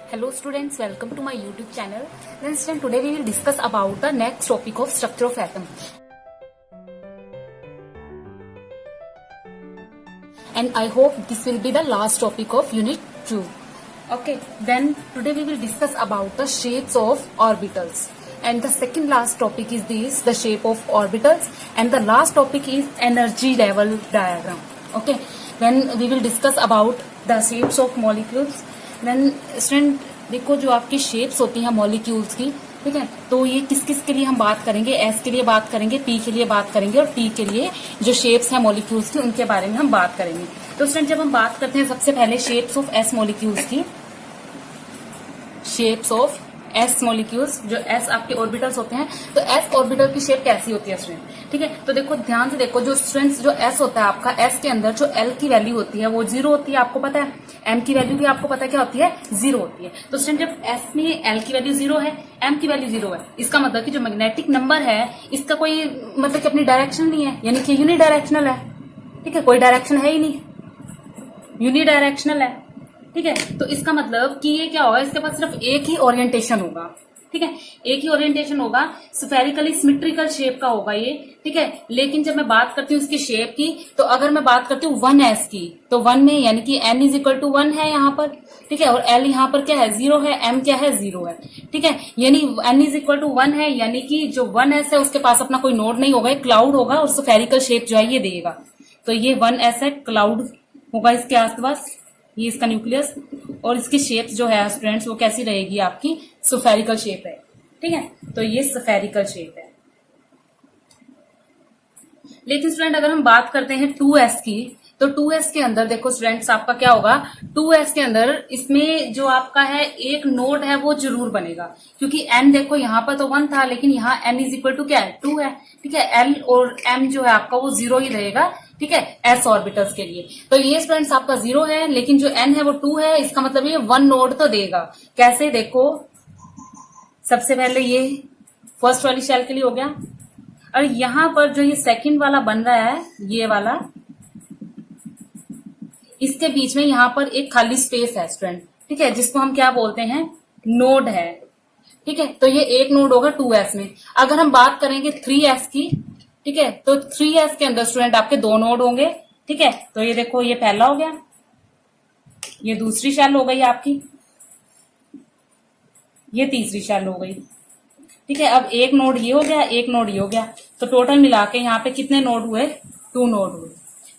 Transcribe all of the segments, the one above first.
Hello students, welcome to my YouTube channel. Then students, today we will discuss about the next topic of structure of atom. And I hope this will be the last topic of unit 2. Okay, then today we will discuss about the shapes of orbitals. And the second last topic is this, the shape of orbitals. And the last topic is energy level diagram. Okay, then we will discuss about the shapes of molecules. Then student देखो जो आपकी shapes होती हैं molecules की, ठीक है, तो ये किस किस के लिए हम बात करेंगे, एस के लिए बात करेंगे, पी के लिए बात करेंगे और टी के लिए जो शेप्स हैं मॉलिक्यूल्स की उनके बारे में हम बात करेंगे। तो स्टूडेंट जब हम बात करते हैं सबसे पहले शेप्स ऑफ एस मॉलिक्यूल्स की, शेप्स ऑफ एस मॉलिक्यूल्स, जो एस आपके ऑर्बिटल्स होते हैं, तो एस ऑर्बिटल की शेप कैसी होती है स्टूडेंट, ठीक है। तो देखो ध्यान से देखो, जो स्टूडेंट्स जो एस होता है आपका, एस के अंदर जो एल की वैल्यू होती है वो 0 होती है, आपको पता है। एम की वैल्यू भी आपको पता है क्या होती है, 0 होती है। तो स्टूडेंट जब एस में एल की वैल्यू 0 है, एम की वैल्यू 0 है, इसका मतलब कि जो मैग्नेटिक नंबर है इसका कोई मतलब कि अपनी डायरेक्शन नहीं है, यानी कि यूनिडायरेक्शनल है, ठीक है, कोई डायरेक्शन है ही नहीं, यूनिडायरेक्शनल है, ठीक है। तो इसका मतलब कि ये क्या होगा, इसके पास सिर्फ एक ही ओरिएंटेशन होगा, ठीक है, एक ही ओरिएंटेशन होगा, स्फेरिकली सिमेट्रिकल शेप का होगा ये, ठीक है। लेकिन जब मैं बात करती हूँ इसकी शेप की, तो अगर मैं बात करती हूँ 1s की, तो 1 में यानी कि n इज इक्वल टू 1 है यहाँ पर, ठीक है, और l यहाँ पर क्या है, 0 है, m क्या है, 0 है, ठीक है, यानी n इज इक्वल टू 1 है, यानी कि जो 1s है उसके पास अपना कोई नोड नहीं होगा, एक क्लाउड होगा और स्फेरिकल शेप जो है ये देगा। तो ये 1s है, क्लाउड होगा इसके आसपास, ये इसका न्यूक्लियस, और इसकी शेप जो है स्टूडेंट्स वो कैसी रहेगी, आपकी स्फेरिकल शेप है, ठीक है। तो ये स्फेरिकल शेप है। लेकिन स्टूडेंट अगर हम बात करते हैं 2s की, तो 2s के अंदर देखो स्टूडेंट्स आपका क्या होगा, 2s के अंदर इसमें जो आपका है एक नोड है वो जरूर बनेगा, क्योंकि n देखो यहाँ पर तो 1 था, लेकिन यहाँ n इज इक्वल टू क्या है, 2 है, ठीक है। l और m जो है आपका वो 0 ही रहेगा, ठीक है, एस ऑर्बिटल्स के लिए। तो ये स्टूडेंट्स आपका 0 है, लेकिन जो n है वो 2 है, इसका मतलब ये 1 नोड तो देगा। कैसे, देखो सबसे पहले ये फर्स्ट वाली शेल के लिए हो गया, और यहां पर जो ये सेकंड वाला बन रहा है, ये वाला, इसके बीच में यहां पर एक खाली स्पेस है स्टूडेंट, ठीक है, जिसको हम क्या बोलते हैं, नोड है, ठीक है। तो ये एक नोड होगा 2s में। अगर हम बात करेंगे 3s की, ठीक है, तो 3s के अंदर स्टूडेंट आपके 2 नोड होंगे, ठीक है। तो ये देखो ये पहला हो गया, ये दूसरी शेल हो गई आपकी, ये तीसरी शेल हो गई, ठीक है। अब एक नोड ये हो गया, एक नोड ये हो गया, तो टोटल मिला के यहाँ पे कितने नोड हुए, 2 नोड हुए,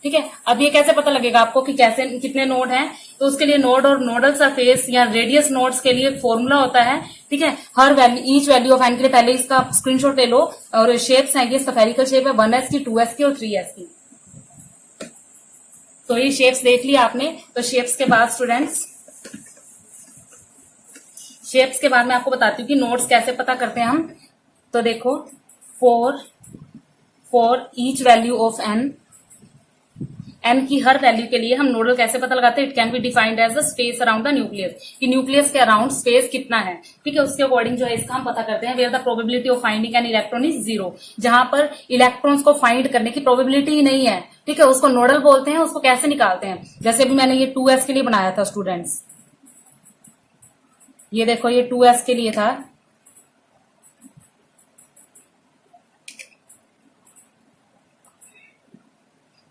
ठीक है। अब ये कैसे पता लगेगा आपको कि कैसे कितने नोड हैं, तो उसके लिए नोड और नोडल सरफेस या रेडियस नोड्स के लिए फॉर्मूला होता है, ठीक है। हर value, each value of n के लिए पहले इसका स्क्रीनशॉट ले लो, और शेप्स हैं ये स्फेरिकल शेप है, 1s की, 2s की और 3s की। तो ये शेप्स देख लिया आपने। तो शेप्स के बाद स्टूडेंट्स, शेप्स के बाद मैं आपको बताती हूँ कि नोड्स कैसे पता करते हैं हम। तो देखो, for each value of N, N की हर वैल्यू के लिए हम नोडल कैसे पता लगाते हैं, it can be defined as the space around the nucleus, कि न्यूक्लियस के अराउंड स्पेस कितना है, ठीक है, उसके अकॉर्डिंग जो है इसका हम पता करते हैं। Where the probability of finding an electron is 0, जहां पर इलेक्ट्रॉन्स को फाइंड करने की प्रोबेबिलिटी ही नहीं है, ठीक है, उसको नोडल बोलते हैं। उसको कैसे निकालते हैं, जैसे अभी मैंने ये 2s के लिए बनाया था स्टूडेंट्स, ये देखो ये 2s के लिए था,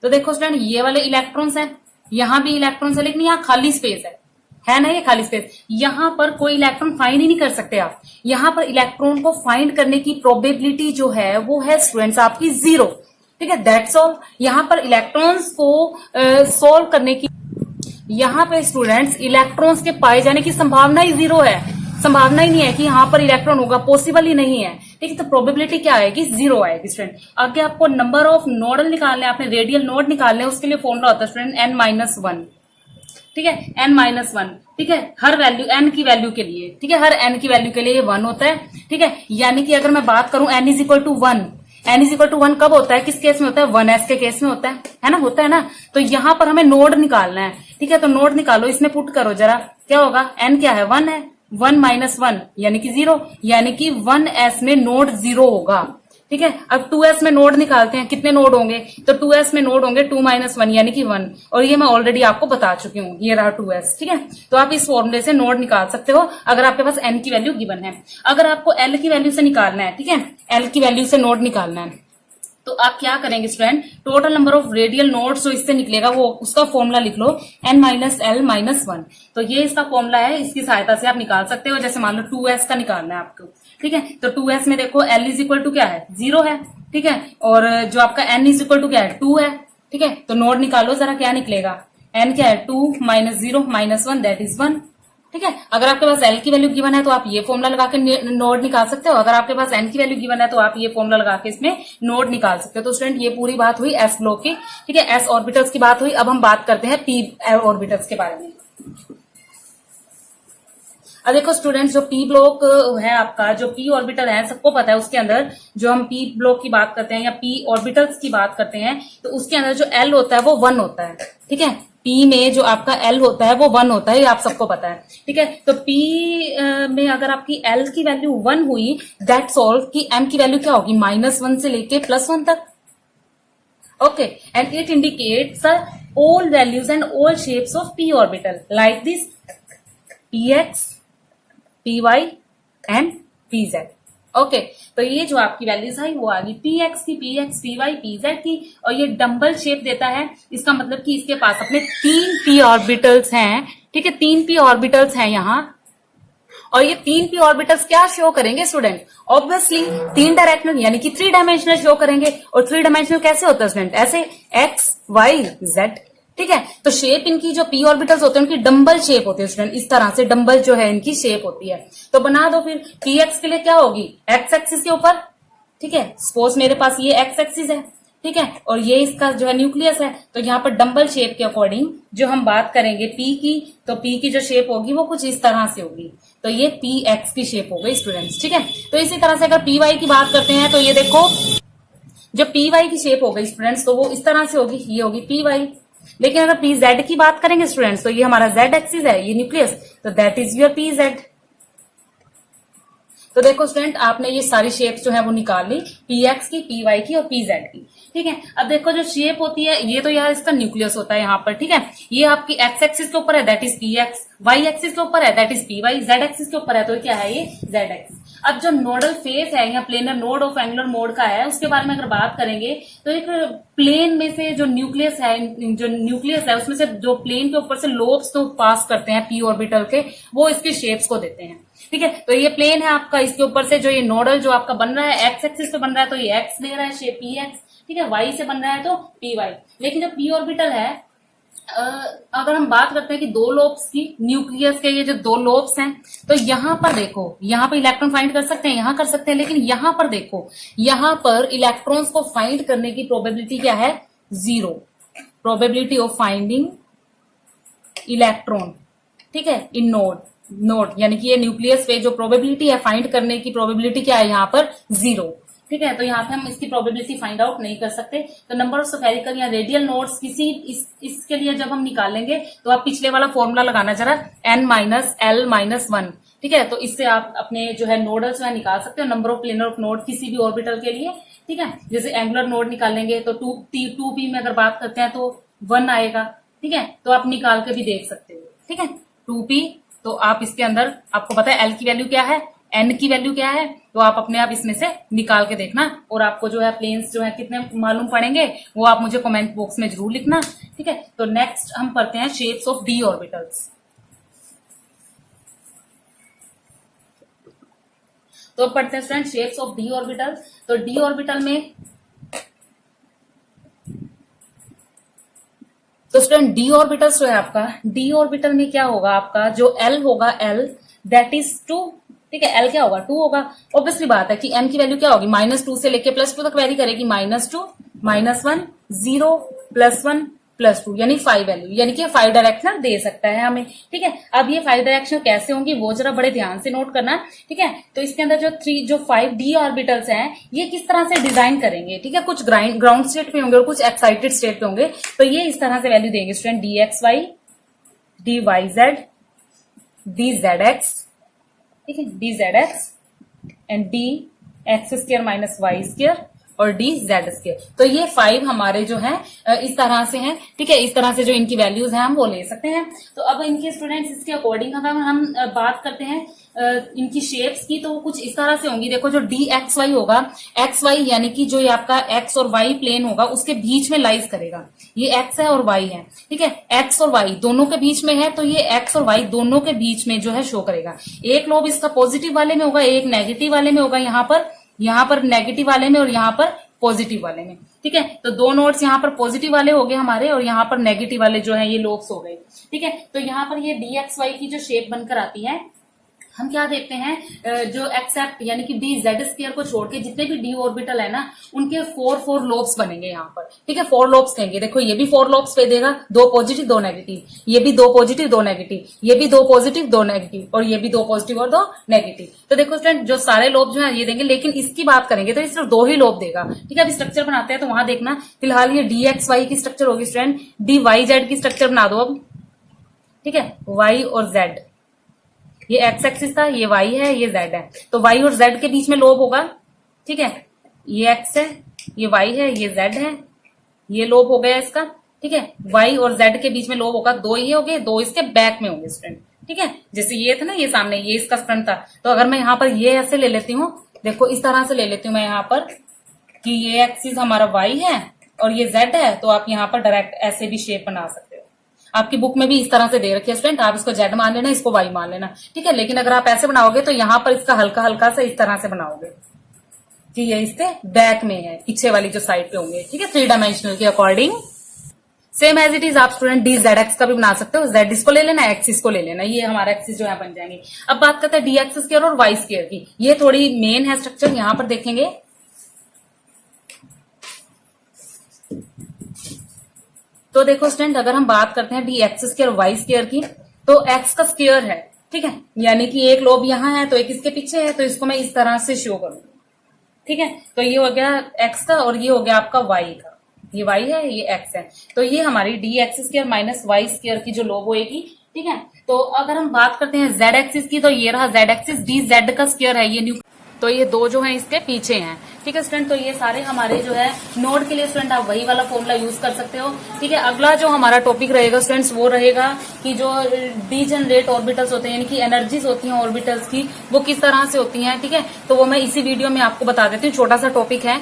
तो देखो स्टूडेंट ये वाले इलेक्ट्रॉन्स हैं, यहां भी इलेक्ट्रॉन्स है, लेकिन यहाँ खाली स्पेस है ना, ये खाली स्पेस, यहां पर कोई इलेक्ट्रॉन फाइंड ही नहीं कर सकते आप। यहां पर इलेक्ट्रॉन को फाइंड करने की प्रोबेबिलिटी जो है वो है स्टूडेंट्स आपकी 0, ठीक है, दैट्स ऑल। यहां पर इलेक्ट्रॉन्स को सोल्व करने की, यहां पर स्टूडेंट्स इलेक्ट्रॉन्स के पाए जाने की संभावना ही 0 है, संभावना ही नहीं है कि यहाँ पर इलेक्ट्रॉन होगा, पॉसिबल ही नहीं है, ठीक है। तो प्रोबेबिलिटी क्या आएगी, 0 आएगी स्टूडेंट। आगे आपको नंबर ऑफ नोडल निकालने, आपने रेडियल नोड निकालने, उसके लिए फॉर्मूला होता है स्टूडेंट n-1, ठीक है, n-1, ठीक है, हर वैल्यू n की वैल्यू के लिए, ठीक है, हर n की वैल्यू के लिए 1 होता है, ठीक है। यानी कि अगर मैं बात करूं n is equal to 1, n is equal to 1 कब होता है, किस केस में होता है, 1s के केस में होता है ना, होता है ना। तो यहां पर हमें नोड निकालना है, ठीक है, तो नोड निकालो, इसमें पुट करो जरा, क्या होगा, n क्या है, 1 है, 1 - 1 यानी कि 0, यानी कि 1s में नोड 0 होगा, ठीक है। अब 2s में नोड निकालते हैं, कितने नोड होंगे, तो 2s में नोड होंगे 2 - 1 यानी कि 1, और ये मैं ऑलरेडी आपको बता चुकी हूँ, ये रहा 2s। ठीक है, तो आप इस फॉर्मूले से नोड निकाल सकते हो अगर आपके पास n की वैल्यू गिवन है। अगर आपको l की वैल्यू से निकालना है, ठीक है, l की वैल्यू से नोड निकालना है, तो आप क्या करेंगे student, total number of radial nodes जो इससे निकलेगा वो उसका फॉर्मूला लिख लो, n - l - 1। तो ये इसका फॉर्मूला है, इसकी सहायता से आप निकाल सकते हो। जैसे मान लो 2s का निकालना है आपको, ठीक है, तो 2s में देखो l इज इक्वल टू क्या है, 0 है, ठीक है, और जो आपका n इज इक्वल टू क्या है, 2 है, ठीक है। तो नोड निकालो जरा, क्या निकलेगा, n क्या है, 2 - 0 - 1 दैट इज 1। ठीक है, अगर आपके पास l की वैल्यू गिवन है तो आप ये फॉर्मूला लगा के नोड निकाल सकते हो। अगर आपके पास n की वैल्यू गिवन है तो आप ये फॉर्मूला लगा के इसमें नोड निकाल सकते हो। तो स्टूडेंट ये पूरी बात हुई s ब्लॉक की, ठीक है, s ऑर्बिटल्स की बात हुई। अब हम बात करते हैं p ऑर्बिटल्स के बारे में। अब देखो स्टूडेंट्स, जो p ब्लॉक है आपका, जो p ऑर्बिटल है, सबको पता है उसके अंदर जो हम p ब्लॉक की बात करते हैं या p ऑर्बिटल्स की बात करते हैं, तो उसके अंदर जो l होता है वो 1 होता है। ठीक है, p में जो आपका l होता है वो 1 होता है, ये आप सबको पता है। ठीक है, तो p में अगर आपकी l की वैल्यू 1 हुई, दैट्स ऑल कि m की वैल्यू क्या होगी, -1 से लेके +1 तक। Okay, and it indicates all values and all shapes of p orbital like this px, py and pz। Okay, तो ये जो आपकी वैल्यूज आई वो आ गई px की, px, py, pz की, और ये डम्बल शेप देता है। इसका मतलब कि इसके पास अपने 3 p ऑर्बिटल्स हैं। ठीक है, 3 p ऑर्बिटल्स हैं यहाँ, और ये 3 p ऑर्बिटल्स क्या शो करेंगे स्टूडेंट, ऑब्वियसली 3 डायरेक्शनल यानी कि 3 डायमेंशनल शो करेंगे। और 3 डायमेंशनल कैसे होता है स्टूडेंट, ऐसे x, y, z। ठीक है, तो शेप इनकी जो p ऑर्बिटल्स होते हैं उनकी डम्बल शेप होती है स्टूडेंट, इस तरह से डम्बल जो है इनकी शेप होती है। तो बना दो फिर, px के लिए क्या होगी, x एक्सिस के ऊपर। ठीक है, सपोज मेरे पास ये x एक्सिस है, ठीक है, और ये इसका जो है न्यूक्लियस है, तो यहाँ पर डम्बल शेप के अकॉर्डिंग जो हम बात करेंगे p की, तो p की जो शेप होगी वो कुछ इस तरह से होगी। तो ये px की शेप हो गई स्टूडेंट्स। ठीक है, तो इसी तरह से अगर py की बात करते हैं तो ये देखो जो py की शेप हो गई स्टूडेंट्स, तो वो इस तरह से होगी, ये होगी py। लेकिन अगर pz की बात करेंगे स्टूडेंट्स, तो ये हमारा z एक्सिस है, ये न्यूक्लियस, तो दैट इज योर pz। तो देखो स्टूडेंट, आपने ये सारी शेप्स जो है वो निकाल ली, px की, py की और pz की। ठीक है, अब देखो जो शेप होती है, ये तो यार इसका न्यूक्लियस होता है यहाँ पर। ठीक है, ये आपकी x एक्सिस के ऊपर है, that is px, y axis के ऊपर है, that is py, z axis के ऊपर है, तो क्या है ये z एक्सिस। अब जो नोडल फेस है या planar node of angular mode का है, उसके बारे में अगर बात करेंगे तो एक प्लेन में से जो न्यूक्लियस है उसमें से जो प्लेन के ऊपर से लोब्स तो पास करते हैं p ऑर्बिटल के, वो इसके शेप्स को देते हैं। ठीक है, तो ये प्लेन है आपका, इसके ऊपर से जो ये नोडल जो आपका बन रहा है x एक्सिस पे बन रहा है, तो ये x दे रहा है शेप px। ठीक है, y से बन रहा है तो py। लेकिन जो p ऑर्बिटल है, अगर हम बात करते हैं कि 2 लोब्स की, न्यूक्लियस के ये जो 2 लोब्स हैं, तो यहां पर देखो, यहां पर इलेक्ट्रॉन फाइंड कर सकते हैं, यहां कर सकते हैं, लेकिन यहां पर देखो, यहां पर इलेक्ट्रॉन्स को फाइंड करने की प्रोबेबिलिटी क्या है, 0। प्रोबेबिलिटी ऑफ फाइंडिंग इलेक्ट्रॉन, ठीक है, इन नोड यानी कि ये न्यूक्लियस पे जो प्रोबेबिलिटी है फाइंड करने की प्रोबेबिलिटी क्या है यहाँ पर, 0। ठीक है, तो यहाँ पे हम इसकी प्रोबेबिलिटी फाइंड आउट नहीं कर सकते। तो नंबर ऑफ स्फेरिकल या रेडियल नोड्स किसी इसके लिए जब हम निकालेंगे तो आप पिछले वाला फॉर्मूला लगाना जरा, n - l - 1। ठीक है, तो इससे आप अपने जो है नोडल्स जो है निकाल सकते हो, number of planar of node किसी भी ऑर्बिटल के लिए। ठीक है, जैसे एंगुलर नोड निकालेंगे तो 2p में अगर बात करते हैं तो 1 आएगा। ठीक है, तो आप निकाल के भी देख सकते हो। ठीक है, 2p, तो आप इसके अंदर, आपको पता है l की वैल्यू क्या है, n की वैल्यू क्या है, तो आप अपने आप इसमें से निकाल के देखना, और आपको जो है प्लेन्स जो है कितने मालूम पड़ेंगे वो आप मुझे कमेंट बॉक्स में जरूर लिखना। ठीक है, तो नेक्स्ट हम पढ़ते हैं शेप्स ऑफ d ऑर्बिटल्स। तो पढ़ते हैं student shapes of d orbital. तो d ऑर्बिटल में, तो स्टूडेंट d ऑर्बिटल्स जो है आपका, d ऑर्बिटल में क्या होगा आपका, जो l होगा, l दैट इज 2। ठीक है, l क्या होगा, 2 होगा। ऑब्वियसली बात है कि m की वैल्यू क्या होगी, -2 से लेके +2 तक वेरी करेगी, -2 -1 0 +1 +2 यानी 5 वैल्यू, यानी कि 5 डायरेक्शनल दे सकता है हमें। ठीक है, अब ये 5 डायरेक्शनल कैसे होंगी वो जरा बड़े ध्यान से नोट करना। ठीक है, तो इसके अंदर जो 5 d ऑर्बिटल्स हैं ये किस तरह से डिजाइन करेंगे। ठीक है, कुछ ग्राउंड स्टेट पे होंगे और कुछ एक्साइटेड स्टेट पे होंगे, तो ये इस तरह से वैल्यू देंगे स्टूडेंट, dxy, dyz, dzx, ठीक है, dzx and dy X square minus Y square और डी जेड स्क्वायर। तो ये 5 हमारे जो है इस तरह से हैं, ठीक है। इस तरह से जो इनकी वैल्यूज हैं हम वो ले सकते हैं। तो अब इनके स्टूडेंट्स इसके अकॉर्डिंग अगर हम बात करते हैं इनकी शेप्स की, तो कुछ इस तरह से होंगी। देखो जो डी एक्स वाई होगा, एक्स वाई यानी कि जो ये आपका एक्स और वाई प्लेन होगा उसके बीच में लाइज करेगा। ये एक्स है और वाई है, ठीक है। एक्स और वाई दोनों के बीच में है, तो ये एक्स और वाई दोनों के बीच में जो है शो करेगा। एक लोब इसका पॉजिटिव वाले में होगा, एक नेगेटिव वाले में होगा, यहाँ पर नेगेटिव वाले में और यहाँ पर पॉजिटिव वाले में, ठीक है। तो दो नोड्स यहाँ पर पॉजिटिव वाले हो गए हमारे और यहाँ पर नेगेटिव वाले जो है ये लोब्स हो गए, ठीक है। तो यहाँ पर ये डी एक्स वाई की जो शेप बनकर आती है, हम क्या देखते हैं जो एक्सेप्ट यानी कि डी जेड स्क्वायर को छोड़ के जितने भी डी ऑर्बिटल है ना उनके 4 लोब्स बनेंगे यहाँ पर, ठीक है। 4 लोब्स कहेंगे। देखो ये भी 4 लोब्स पे देगा, 2 पॉजिटिव 2 नेगेटिव, ये भी 2 पॉजिटिव 2 नेगेटिव, ये भी 2 पॉजिटिव 2 नेगेटिव और ये भी 2 पॉजिटिव और 2 नेगेटिव। तो देखो स्टूडेंट जो सारे लोब जो है ये देंगे, लेकिन इसकी बात करेंगे तो सिर्फ 2 ही लोब देगा, ठीक है। अभी स्ट्रक्चर बनाते हैं तो वहां देखना। फिलहाल ये डी एक्स वाई की स्ट्रक्चर होगी स्टूडेंट, डी वाई जेड की स्ट्रक्चर बना दो अब, ठीक है। वाई और जेड, ये एक्स एक्सिस था, ये वाई है, ये जेड है। तो वाई और जेड के बीच में लोब होगा, ठीक है। ये एक्स है, ये वाई है, ये जेड है, ये लोब हो गया इसका, ठीक है। वाई और जेड के बीच में लोब होगा, 2 ये हो गए, 2 इसके बैक में होंगे स्टूडेंट, ठीक है। जैसे ये था ना, ये सामने, ये इसका फ्रंट था। तो अगर मैं यहाँ पर ये ऐसे ले लेती हूँ, देखो इस तरह से ले लेती हूँ मैं यहाँ पर कि ये एक्सिस हमारा वाई है और ये जेड है, तो आप यहाँ पर डायरेक्ट ऐसे भी शेप बना सकते हो। आपकी बुक में भी इस तरह से दे रखी है स्टूडेंट, आप इसको जेड मान लेना, इसको वाई मान लेना, ठीक है। लेकिन अगर आप ऐसे बनाओगे तो यहाँ पर इसका हल्का हल्का सा इस तरह से बनाओगे कि ये इसके बैक में है, पीछे वाली जो साइड पे होंगे, ठीक है। 3 डायमेंशनल के according same as it is आप स्टूडेंट डी जेड एक्स का भी बना सकते हो। जेड इसको ले लेना, एक्स इसको ले लेना, ये हमारा एक्सिस जो है बन जाएंगे। अब बात करते हैं डी एक्स स्क्वायर और वाई स्क्वायर की। ये थोड़ी मेन है स्ट्रक्चर, यहां पर देखेंगे। तो देखो स्टूडेंट अगर हम बात करते हैं D X square Y square की, तो एक्स का स्क्वायर है, ठीक है। यानी कि एक लोब यहाँ है तो एक इसके पीछे है, तो इसको मैं इस तरह से शो करूंगी, ठीक है। तो ये हो गया एक्स का और ये हो गया आपका वाई का, ये वाई है ये एक्स है। तो ये हमारी D X square minus Y square की जो लोब होएगी, ठीक है। तो अगर हम बात करते हैं जेड एक्सिस की, तो ये रहा जेड एक्सिस, डी जेड का स्क्वायर है ये न्यू, तो ये 2 जो है इसके पीछे हैं, ठीक है स्टूडेंट। तो ये सारे हमारे जो है नोड के लिए स्टूडेंट आप वही वाला फॉर्मूला यूज कर सकते हो, ठीक है। अगला जो हमारा टॉपिक रहेगा स्टूडेंट्स वो रहेगा कि जो डीजनरेट ऑर्बिटल्स होते हैं, यानी कि एनर्जीज होती हैं ऑर्बिटल्स की, वो किस तरह से होती हैं, ठीक है। तो वो मैं इसी वीडियो में आपको बता देती हूँ, छोटा सा टॉपिक है।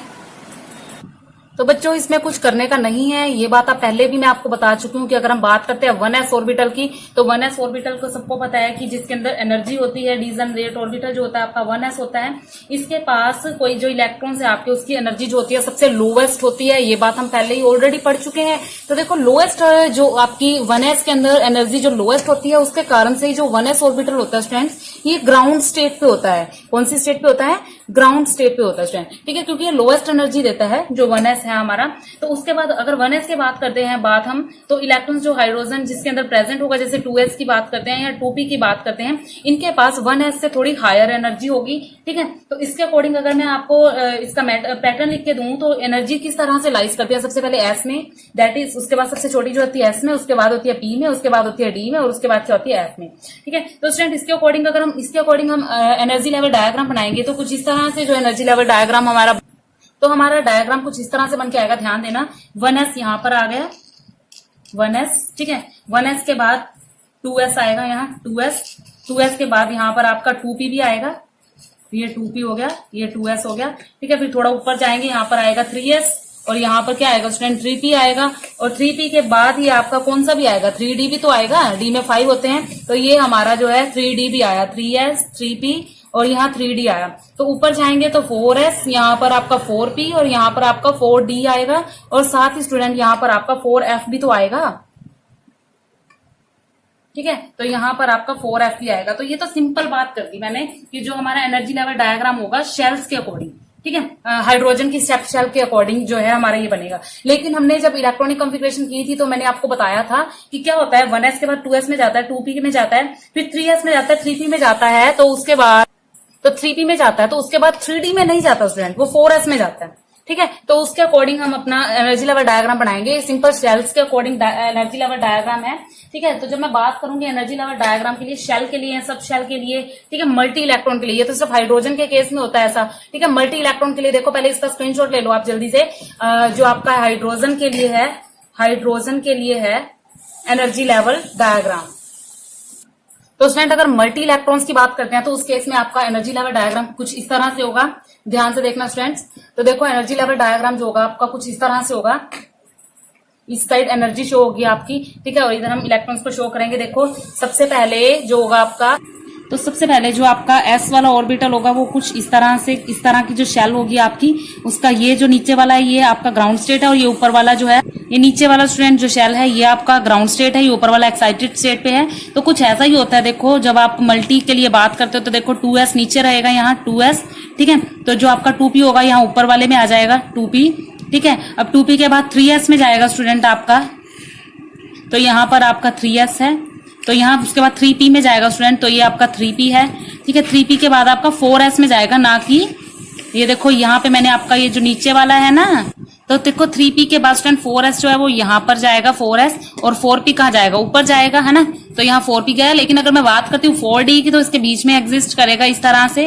तो बच्चों इसमें कुछ करने का नहीं है, ये बात आप पहले भी मैं आपको बता चुकी हूँ कि अगर हम बात करते हैं 1s ऑर्बिटल की, तो 1s ऑर्बिटल को सबको पता है कि जिसके अंदर एनर्जी होती है, डीजनरेट ऑर्बिटल जो होता है आपका 1s होता है। इसके पास कोई जो इलेक्ट्रॉन्स है आपके, उसकी एनर्जी जो होती है सबसे लोएस्ट होती है, ये बात हम पहले ही ऑलरेडी पढ़ चुके हैं। तो देखो लोएस्ट जो आपकी 1s के अंदर एनर्जी जो लोएस्ट होती है, उसके कारण से ही जो 1s ऑर्बिटल होता है स्टूडेंट्स, ये ग्राउंड स्टेट पे होता है। कौन सी स्टेट पे होता है? ग्राउंड स्टेट पे होता है स्टूडेंट, ठीक है, क्योंकि ये लोएस्ट एनर्जी देता है जो 1s है हमारा। तो उसके बाद अगर 1s की बात करते हैं बात हम, तो इलेक्ट्रॉन्स जो हाइड्रोजन जिसके अंदर प्रेजेंट होगा, जैसे 2s की बात करते हैं या 2p की बात करते हैं, इनके पास 1s से थोड़ी हायर एनर्जी होगी, ठीक है। तो इसके अकॉर्डिंग अगर मैं आपको इसका पैटर्न लिख के दूं, तो एनर्जी किस तरह से लाइज करती है, सबसे पहले s में, दैट इज उसके बाद सबसे छोटी जो होती है s में, उसके बाद होती है p में, उसके बाद होती है d में और उसके बाद क्या होती है f में, ठीक है। तो स्टूडेंट इसके अकॉर्डिंग अगर हम एनर्जी लेवल डायग्राम बनाएंगे तो कुछ इस तरह से जो एनर्जी लेवल डायग्राम हमारा, तो हमारा डायग्राम कुछ इस तरह से बन के आएगा। ध्यान देना, 1s यहां पर आ गया, 1s, ठीक है। 1s के बाद 2s आएगा, यहाँ 2s के बाद यहाँ पर आपका 2p भी आएगा, ये 2p हो गया, ये 2s हो गया, ठीक है। फिर थोड़ा ऊपर जाएंगे, यहाँ पर आएगा 3s और यहाँ पर क्या आएगा स्टूडेंट 3p आएगा, और 3p के बाद ही आपका कौन सा भी आएगा, 3d भी तो आएगा, d में 5 होते हैं, तो ये हमारा जो है 3d भी आया, 3s 3p और यहाँ 3d आया। तो ऊपर जाएंगे तो 4s, यहाँ पर आपका 4p और यहाँ पर आपका 4d आएगा, और साथ ही स्टूडेंट यहाँ पर आपका 4f भी तो आएगा, ठीक है। तो यहाँ पर आपका 4f भी आएगा। तो ये तो सिंपल बात कर दी मैंने कि जो हमारा एनर्जी लेवल डायग्राम होगा शेल्स के अकॉर्डिंग, ठीक है, हाइड्रोजन की स्टेप शेल के अकॉर्डिंग जो है हमारा ये बनेगा। लेकिन हमने जब इलेक्ट्रॉनिक कॉन्फ़िगरेशन की थी तो मैंने आपको बताया था कि क्या होता है, 1s के बाद 2s में जाता है, 2p में जाता है, फिर 3s में जाता है, 3p में जाता है, तो उसके बाद 3p में जाता है, तो उसके बाद 3d में नहीं जाता स्टूडेंट, वो 4s में जाता है, ठीक है। तो उसके अकॉर्डिंग हम अपना एनर्जी लेवल डायग्राम बनाएंगे। सिंपल शेल्स के अकॉर्डिंग एनर्जी लेवल डायग्राम है, ठीक है। तो जब मैं बात करूंगी एनर्जी लेवल डायग्राम के लिए, शेल के लिए, सब शेल के लिए, ठीक है, मल्टी इलेक्ट्रॉन के लिए, ये तो सिर्फ हाइड्रोजन के केस में होता है ऐसा, ठीक है। मल्टी इलेक्ट्रॉन के लिए देखो, पहले इसका स्क्रीनशॉट ले लो आप जल्दी से। जो आपका हाइड्रोजन के लिए है, हाइड्रोजन के लिए है एनर्जी लेवल डायग्राम। तो स्टूडेंट अगर मल्टी इलेक्ट्रॉन्स की बात करते हैं तो उस केस में आपका एनर्जी लेवल डायग्राम कुछ इस तरह से होगा। ध्यान से देखना स्टूडेंट्स। तो देखो एनर्जी लेवल डायग्राम जो होगा आपका कुछ इस तरह से होगा। इस साइड एनर्जी शो होगी आपकी, ठीक है, और इधर हम इलेक्ट्रॉन्स को शो करेंगे। देखो सबसे पहले जो होगा आपका, तो सबसे पहले जो आपका एस वाला ऑर्बिटल होगा वो कुछ इस तरह से, इस तरह की जो शेल होगी आपकी, उसका ये जो नीचे वाला है ये आपका ग्राउंड स्टेट है, और ये ऊपर वाला जो है, ये नीचे वाला स्टूडेंट जो शेल है ये आपका ग्राउंड स्टेट है, ये ऊपर वाला एक्साइटेड स्टेट पे है। तो कुछ ऐसा ही होता है। देखो जब आप मल्टी के लिए बात करते हो तो देखो 2s नीचे रहेगा, यहाँ 2s, ठीक है। तो जो आपका 2p होगा यहाँ ऊपर वाले में आ जाएगा 2p, ठीक है। अब 2p के बाद 3s में जाएगा स्टूडेंट आपका, तो यहाँ पर आपका 3s है। तो यहाँ उसके बाद 3p में जाएगा स्टूडेंट, तो ये आपका 3p है, ठीक है। 3p के बाद आपका 4s में जाएगा, ना कि ये देखो यहाँ पे मैंने आपका ये जो नीचे वाला है ना, तो देखो 3p के बाद स्टूडेंट 4s जो है वो यहाँ पर जाएगा 4s, और 4p कहाँ जाएगा, ऊपर जाएगा, है ना। तो यहाँ 4p गया। लेकिन अगर मैं बात करती हूँ 4d की, तो इसके बीच में एग्जिस्ट करेगा इस तरह से,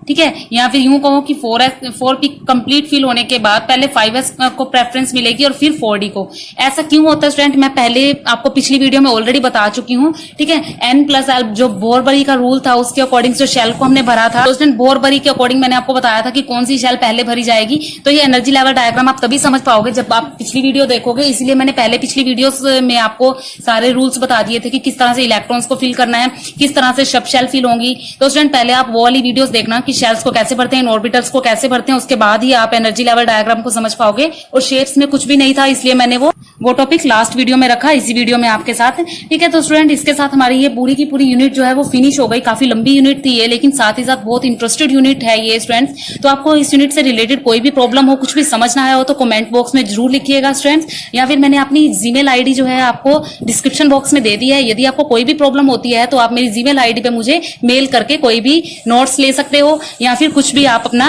ठीक है। या फिर यूं कहो कि 4p कंप्लीट फिल होने के बाद पहले 5s को प्रेफरेंस मिलेगी और फिर 4d को। ऐसा क्यों होता है स्टूडेंट, मैं पहले आपको पिछली वीडियो में ऑलरेडी बता चुकी हूँ, ठीक है। n+l जो बोरबरी का रूल था उसके अकॉर्डिंग जो शेल को हमने भरा था, तो स्टूडेंट बोरबरी के अकॉर्डिंग मैंने आपको बताया था कि कौन सी शेल पहले भरी जाएगी। तो ये एनर्जी लेवल डायग्राम आप तभी समझ पाओगे जब आप पिछली वीडियो देखोगे। इसलिए मैंने पहले पिछली वीडियोस में आपको सारे रूल्स बता दिए थे कि किस तरह से इलेक्ट्रॉन्स को फिल करना है, किस तरह से सब शेल फिल होंगी। तो स्टूडेंट पहले आप वो वाली वीडियोस देखना कि शेल्स को कैसे भरते हैं, इन ऑर्बिटल्स को कैसे भरते हैं, उसके बाद ही आप एनर्जी लेवल डायग्राम को समझ पाओगे। और शेप्स में कुछ भी नहीं था, इसलिए मैंने वो टॉपिक लास्ट वीडियो में रखा, इसी वीडियो में आपके साथ, ठीक है। तो स्टूडेंट इसके साथ हमारी ये पूरी की पूरी यूनिट जो है वो फिनिश हो गई। काफी लंबी यूनिट थी ये, लेकिन साथ ही साथ बहुत इंटरेस्टेड यूनिट है ये स्टूडेंट्स। तो आपको इस यूनिट से रिलेटेड कोई भी प्रॉब्लम हो, कुछ भी समझना है हो, तो कमेंट बॉक्स में जरूर लिखिएगा स्टूडेंट्स, या फिर मैंने अपनी जीमेल आईडी जो है आपको डिस्क्रिप्शन बॉक्स में दे दी है। यदि आपको कोई भी प्रॉब्लम होती है तो आप मेरी जीमेल आईडी पे मुझे मेल करके कोई भी नोट्स ले सकते हो, या फिर कुछ भी आप अपना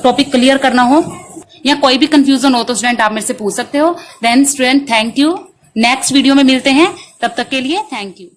टॉपिक क्लियर करना हो या कोई भी कंफ्यूजन हो तो स्टूडेंट आप मेरे से पूछ सकते हो। Then student thank you, next video में मिलते हैं, तब तक के लिए थैंक यू।